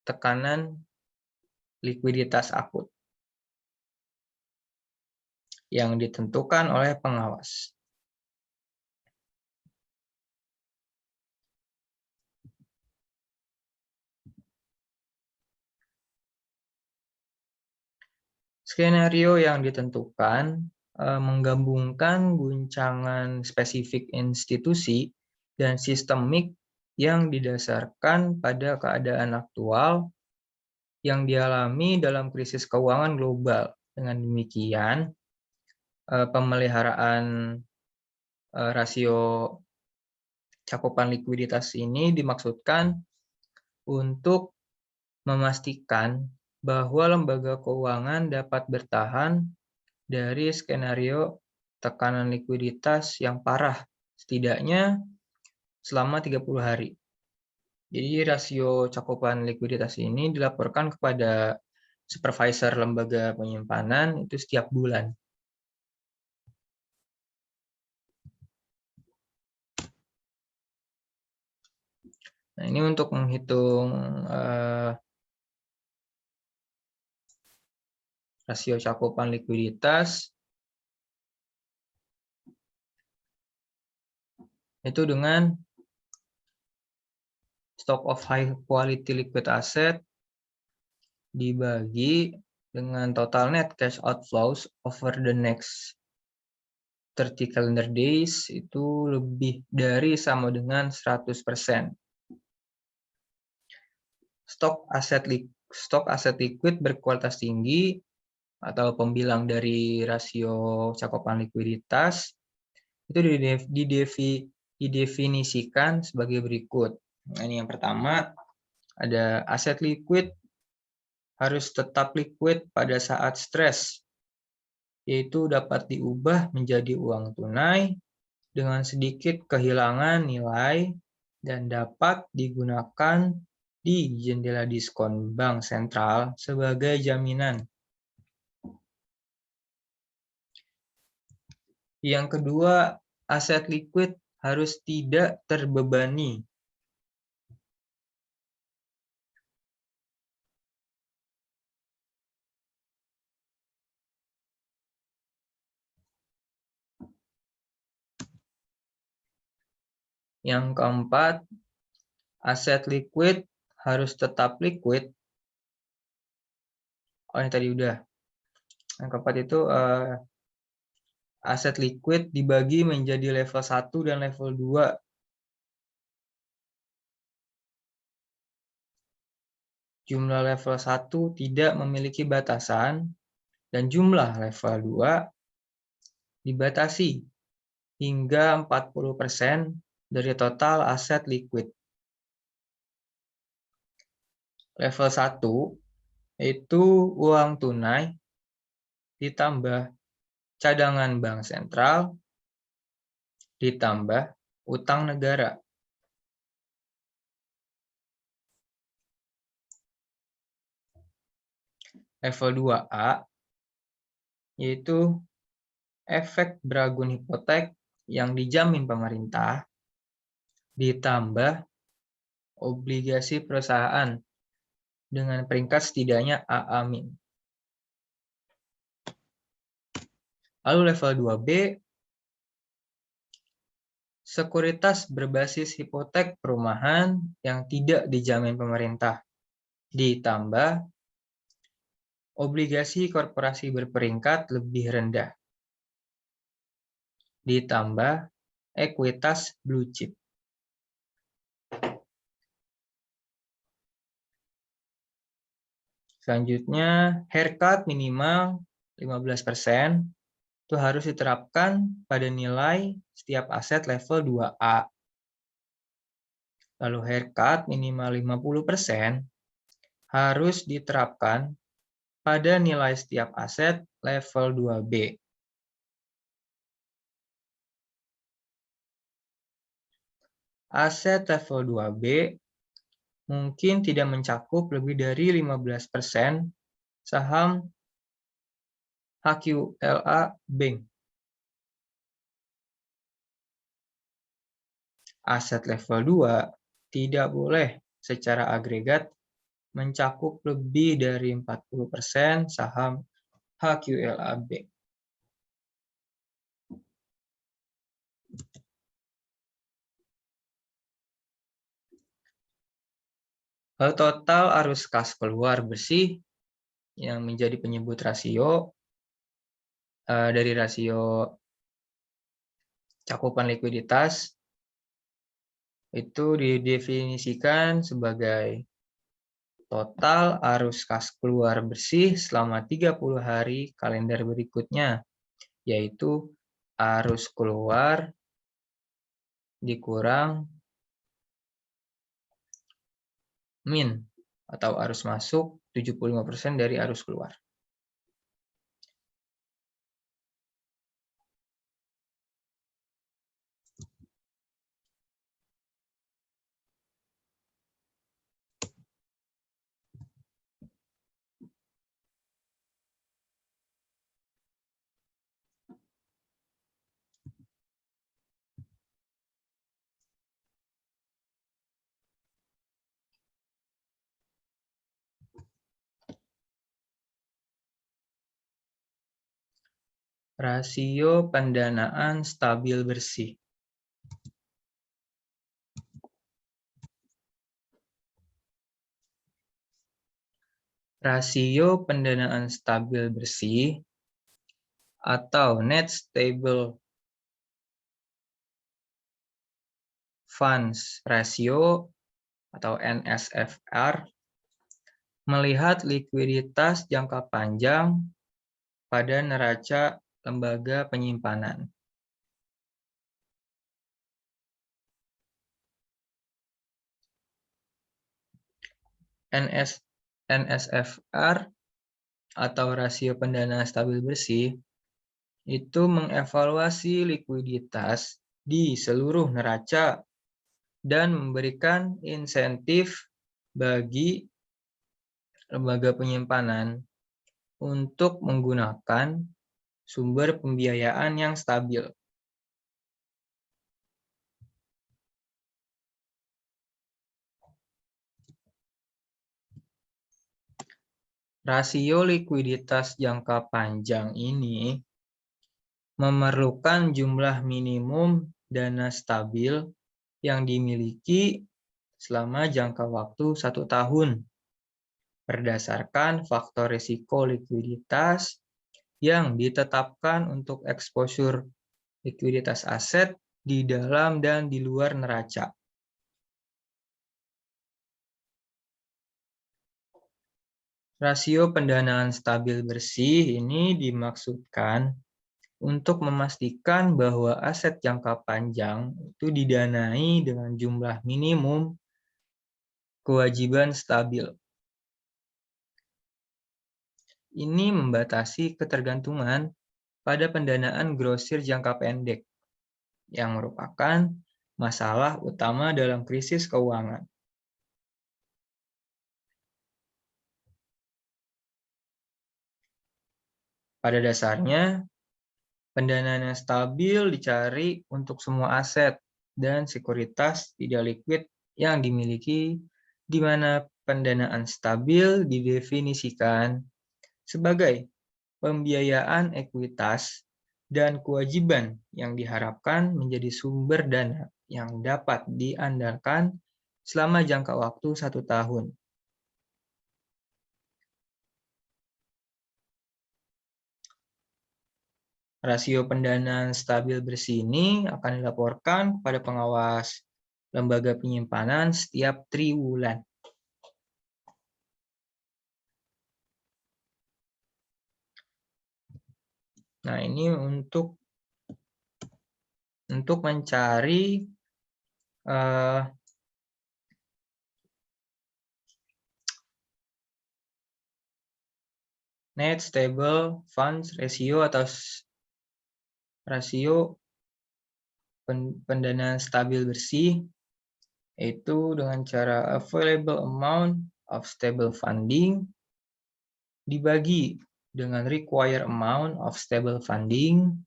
tekanan likuiditas akut yang ditentukan oleh pengawas. Skenario yang ditentukan menggabungkan guncangan spesifik institusi dan sistemik yang didasarkan pada keadaan aktual yang dialami dalam krisis keuangan global. Dengan demikian, pemeliharaan rasio cakupan likuiditas ini dimaksudkan untuk memastikan bahwa lembaga keuangan dapat bertahan dari skenario tekanan likuiditas yang parah, setidaknya selama 30 hari. Jadi rasio cakupan likuiditas ini dilaporkan kepada supervisor lembaga penyimpanan itu setiap bulan. Nah, ini untuk menghitung rasio cakupan likuiditas itu dengan stock of high quality liquid asset dibagi dengan total net cash outflows over the next 30 calendar days itu lebih dari sama dengan 100%. Stok aset liquid berkualitas tinggi atau pembilang dari rasio cakupan likuiditas itu didefinisikan sebagai berikut. Nah, ini yang pertama, ada aset liquid harus tetap liquid pada saat stres, yaitu dapat diubah menjadi uang tunai dengan sedikit kehilangan nilai dan dapat digunakan di jendela diskon bank sentral sebagai jaminan. Yang kedua, aset liquid harus tidak terbebani. Yang keempat, aset liquid harus tetap liquid. Oh, ini tadi udah. Yang keempat itu aset liquid dibagi menjadi level 1 dan level 2. Jumlah level 1 tidak memiliki batasan dan jumlah level 2 dibatasi hingga 40% dari total aset liquid. Level 1 yaitu uang tunai ditambah cadangan bank sentral ditambah utang negara. Level 2A yaitu efek beragun hipotek yang dijamin pemerintah ditambah obligasi perusahaan dengan peringkat setidaknya AA-. Lalu level 2B, sekuritas berbasis hipotek perumahan yang tidak dijamin pemerintah, ditambah obligasi korporasi berperingkat lebih rendah, ditambah ekuitas blue chip. Selanjutnya, haircut minimal 15% itu harus diterapkan pada nilai setiap aset level 2A. Lalu haircut minimal 50% harus diterapkan pada nilai setiap aset level 2B. Aset level 2B mungkin tidak mencakup lebih dari 15% saham HQLA Bank. Aset level 2 tidak boleh secara agregat mencakup lebih dari 40% saham HQLA Bank. Lalu total arus kas keluar bersih yang menjadi penyebut rasio dari rasio cakupan likuiditas itu didefinisikan sebagai total arus kas keluar bersih selama 30 hari kalender berikutnya, yaitu arus keluar dikurang min atau arus masuk 75% dari arus keluar. Rasio pendanaan stabil bersih. Rasio pendanaan stabil bersih atau Net Stable Funds Ratio atau NSFR melihat likuiditas jangka panjang pada neraca lembaga penyimpanan. NSFR atau rasio pendanaan stabil bersih itu mengevaluasi likuiditas di seluruh neraca dan memberikan insentif bagi lembaga penyimpanan untuk menggunakan sumber pembiayaan yang stabil. Rasio likuiditas jangka panjang ini memerlukan jumlah minimum dana stabil yang dimiliki selama jangka waktu 1 tahun berdasarkan faktor risiko likuiditas yang ditetapkan untuk exposure likuiditas aset di dalam dan di luar neraca. Rasio pendanaan stabil bersih ini dimaksudkan untuk memastikan bahwa aset jangka panjang itu didanai dengan jumlah minimum kewajiban stabil. Ini membatasi ketergantungan pada pendanaan grosir jangka pendek, yang merupakan masalah utama dalam krisis keuangan. Pada dasarnya, pendanaan yang stabil dicari untuk semua aset dan sekuritas tidak liquid yang dimiliki, di mana pendanaan stabil didefinisikan sebagai pembiayaan ekuitas dan kewajiban yang diharapkan menjadi sumber dana yang dapat diandalkan selama jangka waktu 1 tahun. Rasio pendanaan stabil bersih ini akan dilaporkan kepada pengawas lembaga penyimpanan setiap triwulan. Nah, ini untuk mencari net stable funds ratio atau rasio pendanaan stabil bersih, yaitu dengan cara available amount of stable funding dibagi dengan required amount of stable funding,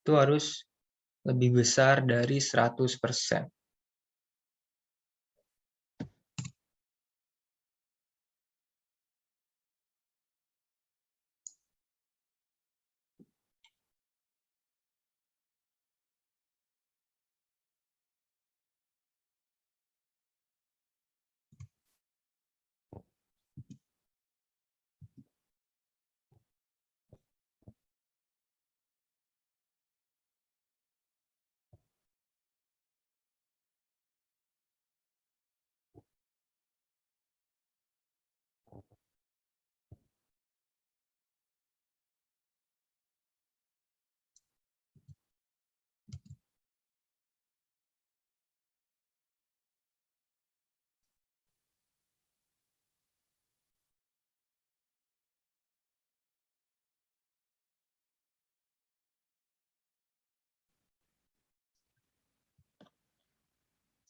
itu harus lebih besar dari 100%.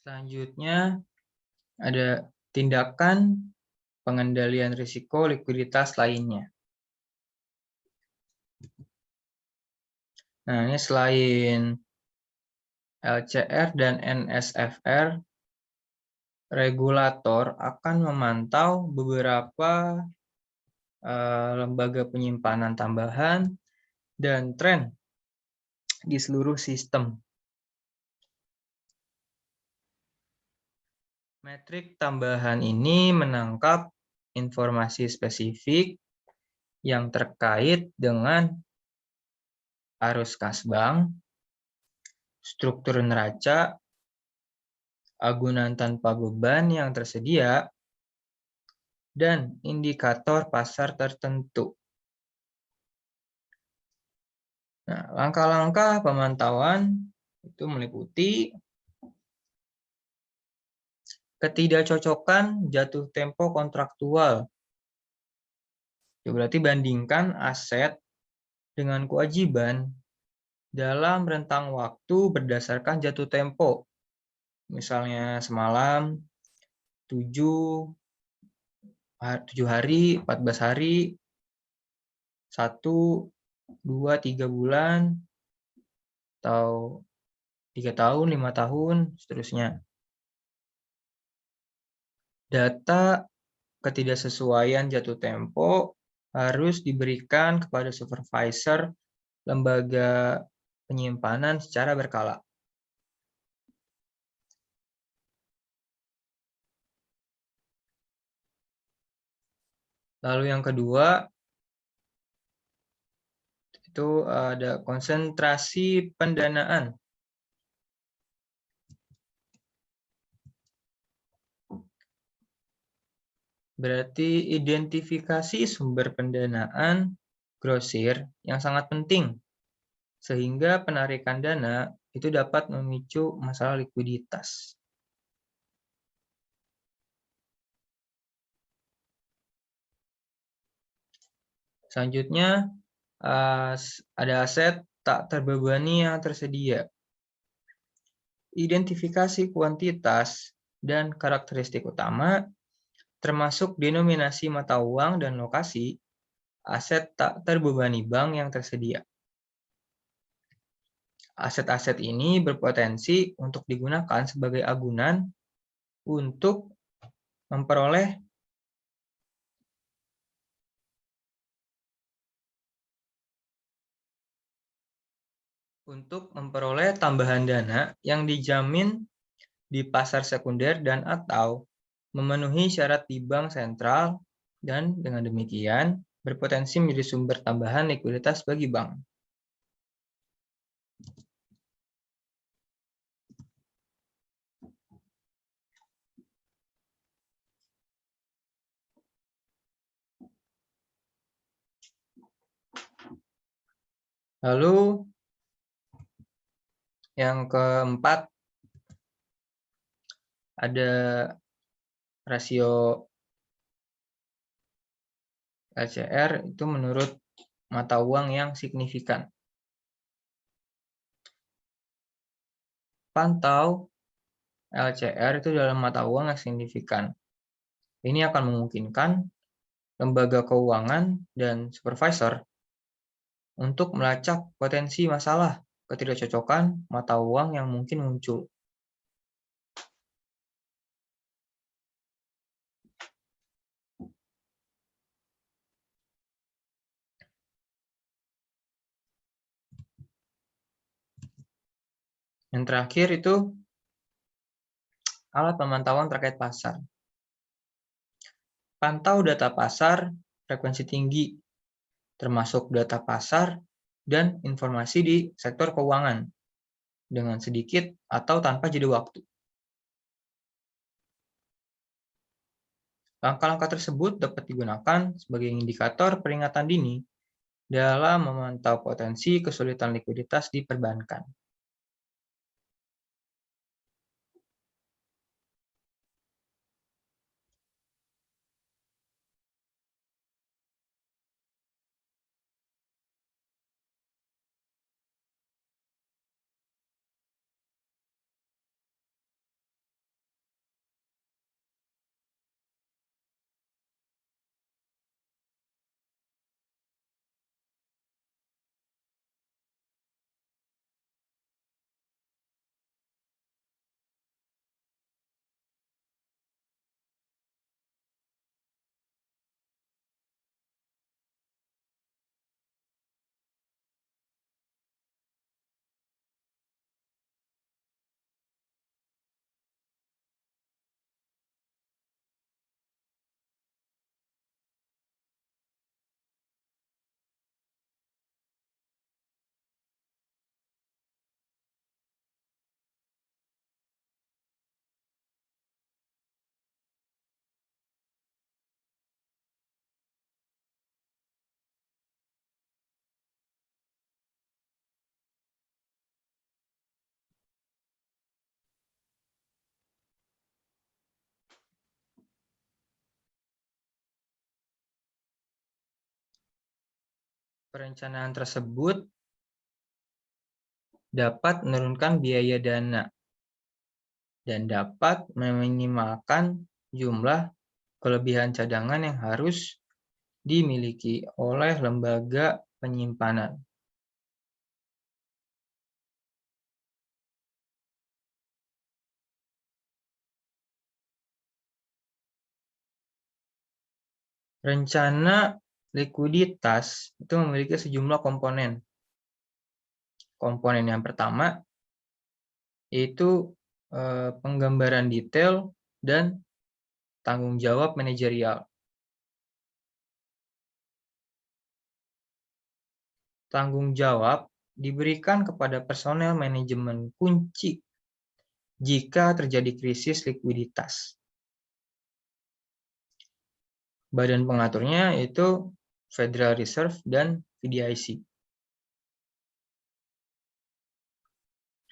Selanjutnya ada tindakan pengendalian risiko likuiditas lainnya. Nah, ini selain LCR dan NSFR, regulator akan memantau beberapa lembaga penyimpanan tambahan dan tren di seluruh sistem. Metrik tambahan ini menangkap informasi spesifik yang terkait dengan arus kas bank, struktur neraca, agunan tanpa beban yang tersedia, dan indikator pasar tertentu. Nah, langkah-langkah pemantauan itu meliputi ketidakcocokan jatuh tempo kontraktual. Itu berarti bandingkan aset dengan kewajiban dalam rentang waktu berdasarkan jatuh tempo. Misalnya semalam 7 hari, 14 hari, 1, 2, 3 bulan, atau 3 tahun, 5 tahun, seterusnya. Data ketidaksesuaian jatuh tempo harus diberikan kepada supervisor lembaga penyimpanan secara berkala. Lalu yang kedua, itu ada konsentrasi pendanaan. Berarti identifikasi sumber pendanaan grosir yang sangat penting, sehingga penarikan dana itu dapat memicu masalah likuiditas. Selanjutnya, ada aset tak terbebani yang tersedia. Identifikasi kuantitas dan karakteristik utama, termasuk denominasi mata uang dan lokasi, aset tak terbebani bank yang tersedia. Aset-aset ini berpotensi untuk digunakan sebagai agunan untuk memperoleh tambahan dana yang dijamin di pasar sekunder dan atau memenuhi syarat di bank sentral dan dengan demikian berpotensi menjadi sumber tambahan likuiditas bagi bank. Lalu yang keempat, ada rasio LCR itu menurut mata uang yang signifikan. Pantau LCR itu dalam mata uang yang signifikan. Ini akan memungkinkan lembaga keuangan dan supervisor untuk melacak potensi masalah ketidakcocokan mata uang yang mungkin muncul. Yang terakhir itu alat pemantauan terkait pasar. Pantau data pasar frekuensi tinggi, termasuk data pasar dan informasi di sektor keuangan, dengan sedikit atau tanpa jeda waktu. Langkah-langkah tersebut dapat digunakan sebagai indikator peringatan dini dalam memantau potensi kesulitan likuiditas di perbankan. Perencanaan tersebut dapat menurunkan biaya dana dan dapat meminimalkan jumlah kelebihan cadangan yang harus dimiliki oleh lembaga penyimpanan. Rencana likuiditas itu memiliki sejumlah komponen. Komponen yang pertama yaitu penggambaran detail dan tanggung jawab manajerial. Tanggung jawab diberikan kepada personel manajemen kunci jika terjadi krisis likuiditas. Badan pengaturnya yaitu Federal Reserve dan FDIC.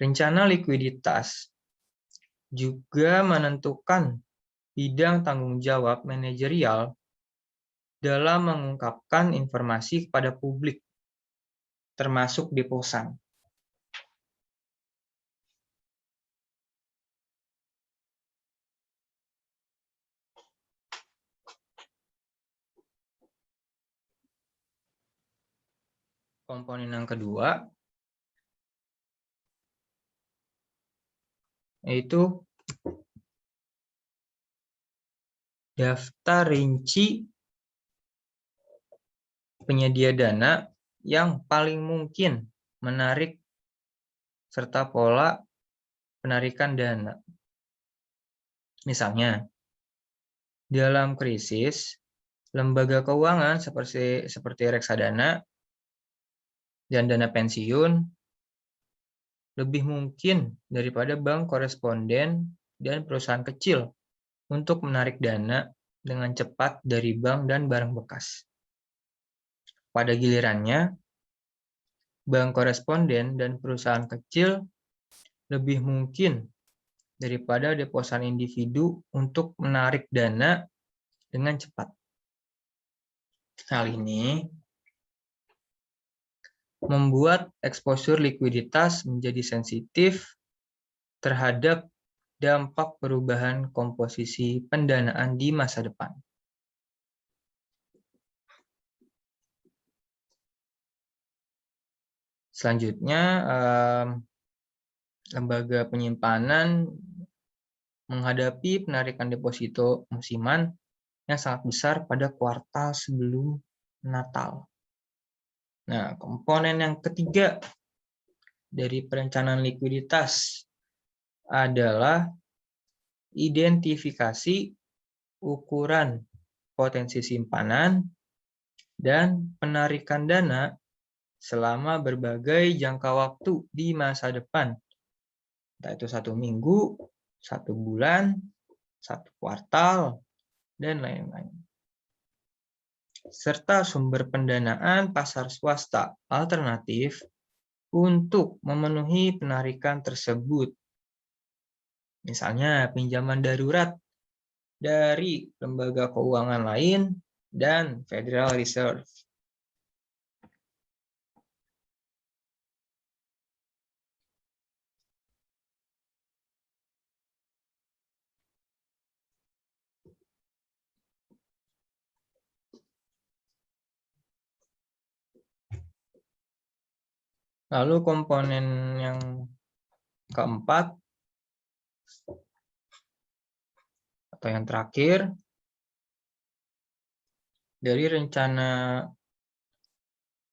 Rencana likuiditas juga menentukan bidang tanggung jawab manajerial dalam mengungkapkan informasi kepada publik, termasuk deposan. Komponen yang kedua yaitu daftar rinci penyedia dana yang paling mungkin menarik serta pola penarikan dana. Misalnya, dalam krisis, lembaga keuangan seperti reksadana dan dana pensiun lebih mungkin daripada bank koresponden dan perusahaan kecil untuk menarik dana dengan cepat dari bank dan barang bekas. Pada gilirannya, bank koresponden dan perusahaan kecil lebih mungkin daripada deposan individu untuk menarik dana dengan cepat. Hal ini membuat eksposur likuiditas menjadi sensitif terhadap dampak perubahan komposisi pendanaan di masa depan. Selanjutnya, lembaga penyimpanan menghadapi penarikan deposito musiman yang sangat besar pada kuartal sebelum Natal. Nah, komponen yang ketiga dari perencanaan likuiditas adalah identifikasi ukuran potensi simpanan dan penarikan dana selama berbagai jangka waktu di masa depan, entah itu 1 minggu, 1 bulan, 1 kuartal, dan lain-lain. Serta sumber pendanaan pasar swasta alternatif untuk memenuhi penarikan tersebut. Misalnya pinjaman darurat dari lembaga keuangan lain dan Federal Reserve. Lalu komponen yang keempat atau yang terakhir dari rencana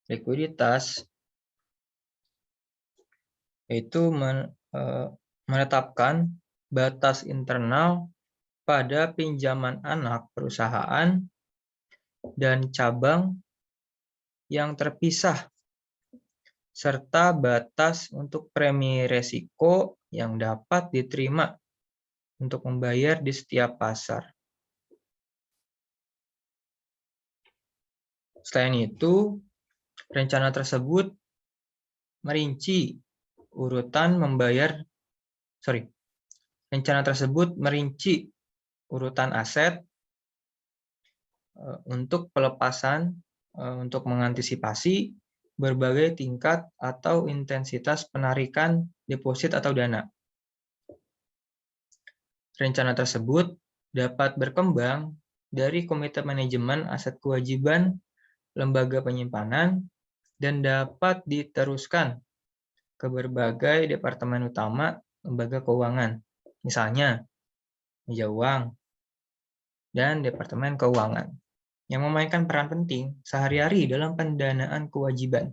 likuiditas yaitu menetapkan batas internal pada pinjaman anak perusahaan dan cabang yang terpisah, serta batas untuk premi resiko yang dapat diterima untuk membayar di setiap pasar. Selain itu, rencana tersebut merinci urutan aset untuk pelepasan untuk mengantisipasi berbagai tingkat atau intensitas penarikan deposit atau dana. Rencana tersebut dapat berkembang dari Komite Manajemen Aset Kewajiban Lembaga Penyimpanan dan dapat diteruskan ke berbagai departemen utama lembaga keuangan, misalnya meja uang dan departemen keuangan, yang memainkan peran penting sehari-hari dalam pendanaan kewajiban.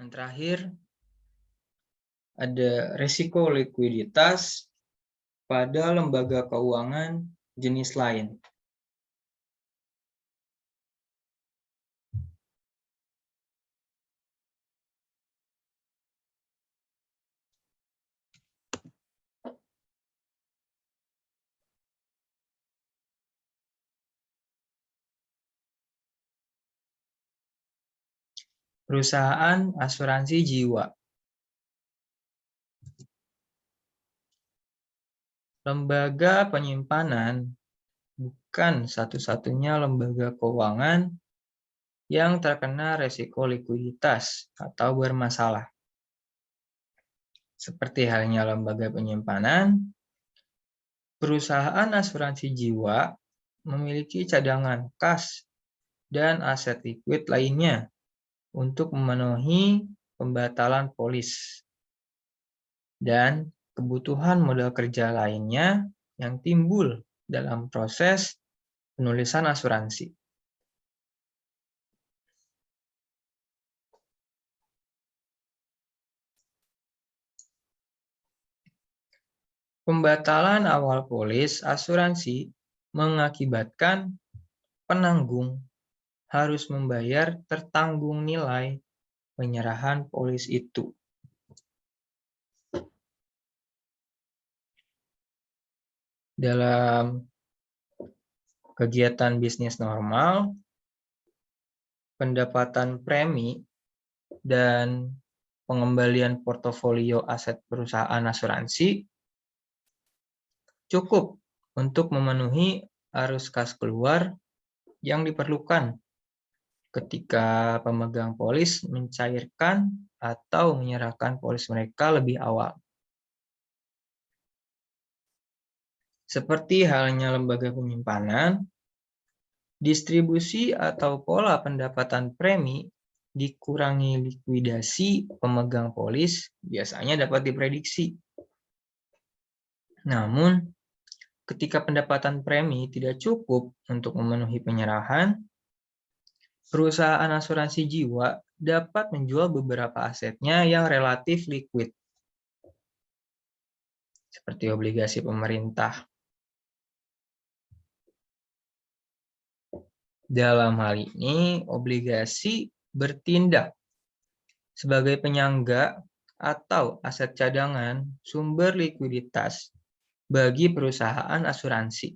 Yang terakhir, ada resiko likuiditas pada lembaga keuangan jenis lain. Perusahaan asuransi jiwa. Lembaga penyimpanan bukan satu-satunya lembaga keuangan yang terkena risiko likuiditas atau bermasalah. Seperti halnya lembaga penyimpanan, perusahaan asuransi jiwa memiliki cadangan kas dan aset likuid lainnya untuk memenuhi pembatalan polis dan kebutuhan modal kerja lainnya yang timbul dalam proses penulisan asuransi. Pembatalan awal polis asuransi mengakibatkan penanggung harus membayar tertanggung nilai penyerahan polis itu. Dalam kegiatan bisnis normal, pendapatan premi dan pengembalian portofolio aset perusahaan asuransi cukup untuk memenuhi arus kas keluar yang diperlukan ketika pemegang polis mencairkan atau menyerahkan polis mereka lebih awal. Seperti halnya lembaga penyimpanan, distribusi atau pola pendapatan premi dikurangi likuidasi pemegang polis biasanya dapat diprediksi. Namun, ketika pendapatan premi tidak cukup untuk memenuhi penyerahan, perusahaan asuransi jiwa dapat menjual beberapa asetnya yang relatif liquid, seperti obligasi pemerintah. Dalam hal ini, obligasi bertindak sebagai penyangga atau aset cadangan sumber likuiditas bagi perusahaan asuransi.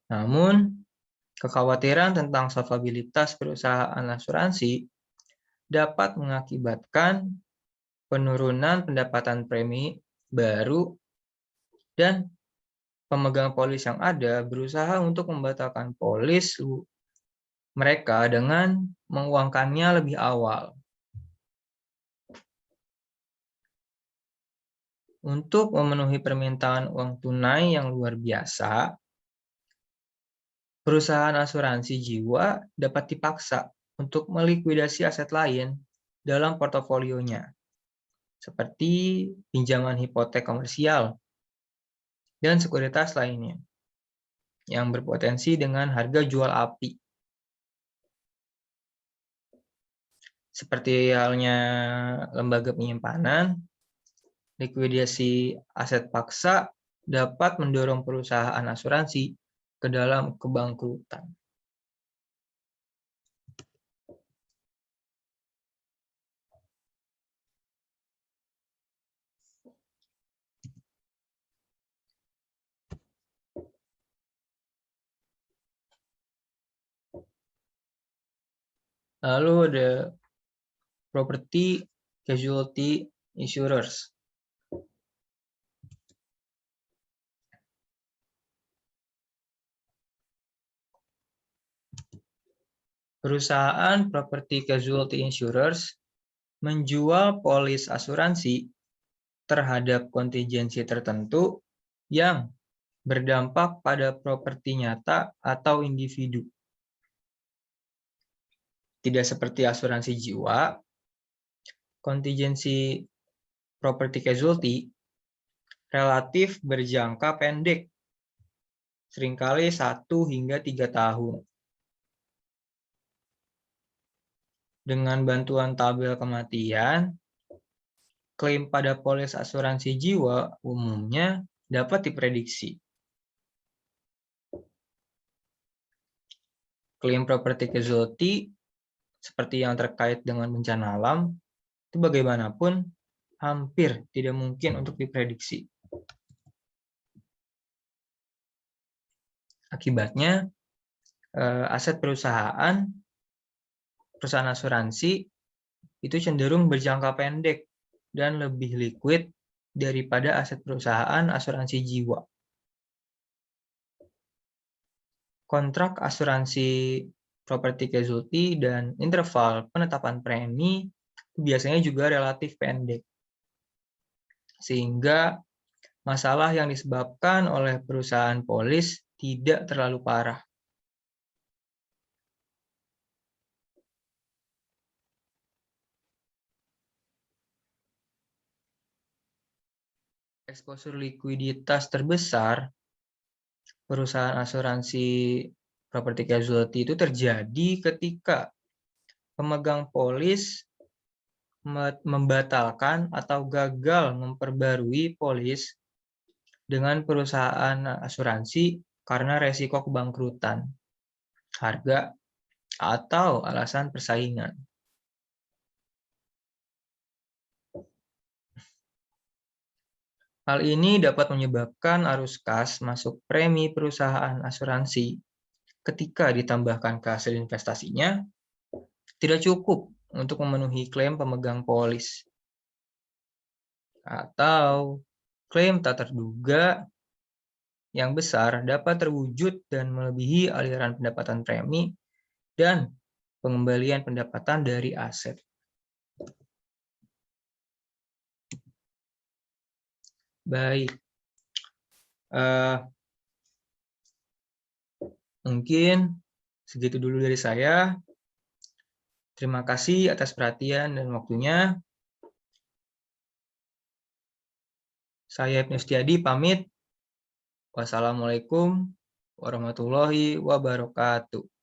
Namun, kekhawatiran tentang solvabilitas perusahaan asuransi dapat mengakibatkan penurunan pendapatan premi baru dan pemegang polis yang ada berusaha untuk membatalkan polis mereka dengan menguangkannya lebih awal. Untuk memenuhi permintaan uang tunai yang luar biasa, perusahaan asuransi jiwa dapat dipaksa untuk melikuidasi aset lain dalam portofolionya, seperti pinjaman hipotek komersial dan sekuritas lainnya yang berpotensi dengan harga jual api. Seperti halnya lembaga penyimpanan, likuidasi aset paksa dapat mendorong perusahaan asuransi ke dalam kebangkrutan. Lalu ada property casualty insurers. Perusahaan property casualty insurers menjual polis asuransi terhadap kontingensi tertentu yang berdampak pada properti nyata atau individu. Tidak seperti asuransi jiwa, kontingensi property casualty relatif berjangka pendek, seringkali 1 hingga 3 tahun. Dengan bantuan tabel kematian, klaim pada polis asuransi jiwa umumnya dapat diprediksi. Klaim property casualty seperti yang terkait dengan bencana alam itu bagaimanapun hampir tidak mungkin untuk diprediksi. Akibatnya, aset perusahaan asuransi itu cenderung berjangka pendek dan lebih liquid daripada aset perusahaan asuransi jiwa. Kontrak asuransi property casualty dan interval penetapan premi biasanya juga relatif pendek. Sehingga masalah yang disebabkan oleh perusahaan polis tidak terlalu parah. Exposure likuiditas terbesar perusahaan asuransi property casualty itu terjadi ketika pemegang polis membatalkan atau gagal memperbarui polis dengan perusahaan asuransi karena resiko kebangkrutan, harga, atau alasan persaingan. Hal ini dapat menyebabkan arus kas masuk premi perusahaan asuransi ketika ditambahkan ke hasil investasinya tidak cukup untuk memenuhi klaim pemegang polis. Atau klaim tak terduga yang besar dapat terwujud dan melebihi aliran pendapatan premi dan pengembalian pendapatan dari aset. Baik, mungkin segitu dulu dari saya. Terima kasih atas perhatian dan waktunya. Saya Ibnu Setiadi pamit. Wassalamualaikum warahmatullahi wabarakatuh.